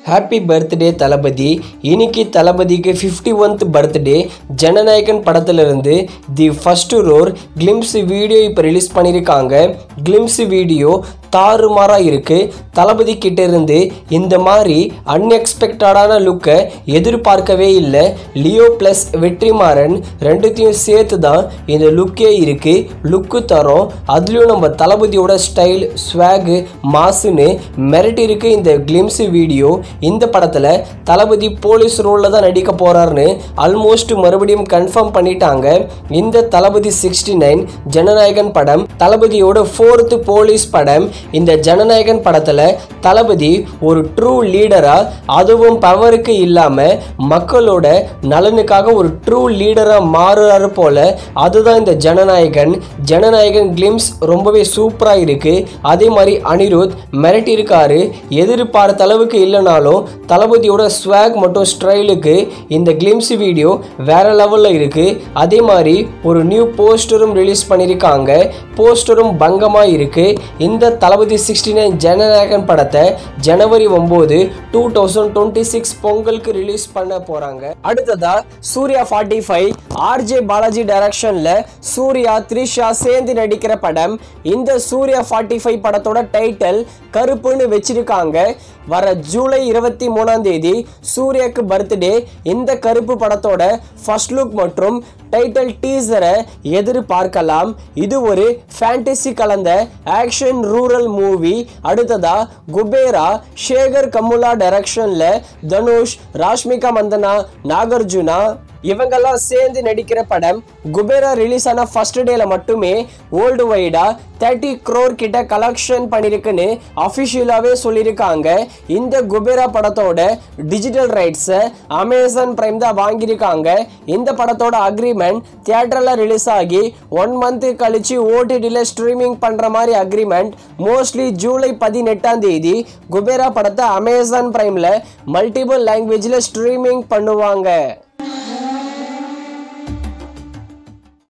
Happy birthday தளபதி. இன்னைக்கு தளபதிக்கு 51th birthday. Jananayagan படத்திலிருந்து the first roar glimpse video இப்போ ரிலீஸ் பண்ணியிருக்காங்க. கிளிம்ஸ் வீடியோ தாறுமாறாக இருக்குது. தளபதி கிட்ட இருந்து இந்த மாதிரி அன்எக்ஸ்பெக்டடான லுக்கை எதிர்பார்க்கவே இல்லை. லியோ ப்ளஸ் வெற்றிமாறன் ரெண்டுத்தையும் சேர்த்து தான் இந்த லுக்கே இருக்குது. லுக்கு தரோம். அதுலேயும் நம்ம தளபதியோட ஸ்டைல் ஸ்வாகு மாசுன்னு மிரட்டி இருக்கு இந்த கிளிம்ஸ் வீடியோ. இந்த படத்தில் தளபதி போலீஸ் ரோலில் தான் நடிக்க போகிறாருன்னு ஆல்மோஸ்ட் மறுபடியும் கன்ஃபார்ம் பண்ணிட்டாங்க. இந்த தளபதி 69 ஜனநாயகன் படம் தளபதியோட 4th போலீஸ் படம். இந்த ஜனநாயகன் படத்தில் தளபதி ஒரு ட்ரூ லீடராக, அதுவும் பவருக்கு இல்லாமல் மக்களோட நலனுக்காக ஒரு ட்ரூ லீடராக மாறுறாரு போல. அதுதான் இந்த ஜனநாயகன். ஜனநாயகன் கிளிம்ஸ் ரொம்பவே சூப்பராக இருக்குது. அதே மாதிரி அனிருத் மிரட்டி இருக்காரு. எதிர்பார்த்த அளவுக்கு இல்லைனாலும் தளபதியோட ஸ்வாக் மற்றும் ஸ்டைலுக்கு இந்த கிளிம்ஸ் வீடியோ வேற லெவலில் இருக்குது. அதே மாதிரி ஒரு நியூ போஸ்டரும் ரிலீஸ் பண்ணியிருக்காங்க. போஸ்டரும் பங்கமாக இருக்குது. இந்த தளபதி 69 ஜனநாயகன் படத்தை ஜனவரி 9, 2026 பொங்கலுக்கு ரிலீஸ் பண்ண போகிறாங்க. அடுத்ததா சூர்யா 45 RJ பாலாஜி டைரக்ஷன்ல சூர்யா த்ரிஷா சேர்ந்து நடிக்கிற படம். இந்த சூர்யா 45 படத்தோட டைட்டில் கருப்புன்னு வச்சிருக்காங்க. வர ஜூலை 23ஆம் தேதி சூர்யாக்கு பர்த்டே. இந்த கருப்பு படத்தோட ஃபர்ஸ்ட் லுக் மற்றும் டைட்டில் டீசரை எதிர்பார்க்கலாம். இது ஒரு ஃபேண்டசி கலந்த ஆக்ஷன் ரூரல் மூவி. அடுத்ததா குபேரா சேகர் கமுலா டைரக்ஷன்ல தனுஷ், ராஷ்மிகா மந்தனா, நாகார்ஜுனா இவங்கெல்லாம் சேர்ந்து நடிக்கிற படம். குபேரா ரிலீஸ் ஆன ஃபர்ஸ்ட் டேல மட்டுமே வேர்ல்டு வைடா 30 crore கிட்ட கலெக்ஷன் பண்ணிருக்குன்னு அஃபிஷியலாகவே சொல்லியிருக்காங்க. இந்த குபேரா படத்தோட டிஜிட்டல் ரைட்ஸை அமேசான் பிரைம் தான் வாங்கியிருக்காங்க. இந்த படத்தோட அக்ரிமெண்ட் தியேட்டரில் ரிலீஸ் ஆகி 1 month கழிச்சு ஓடிடியில் ஸ்ட்ரீமிங் பண்ணுற மாதிரி அக்ரிமெண்ட். மோஸ்ட்லி ஜூலை 18ஆம் தேதி குபேரா படத்தை அமேசான் பிரைமில் மல்டிபிள் லாங்குவேஜில் ஸ்ட்ரீமிங் பண்ணுவாங்க.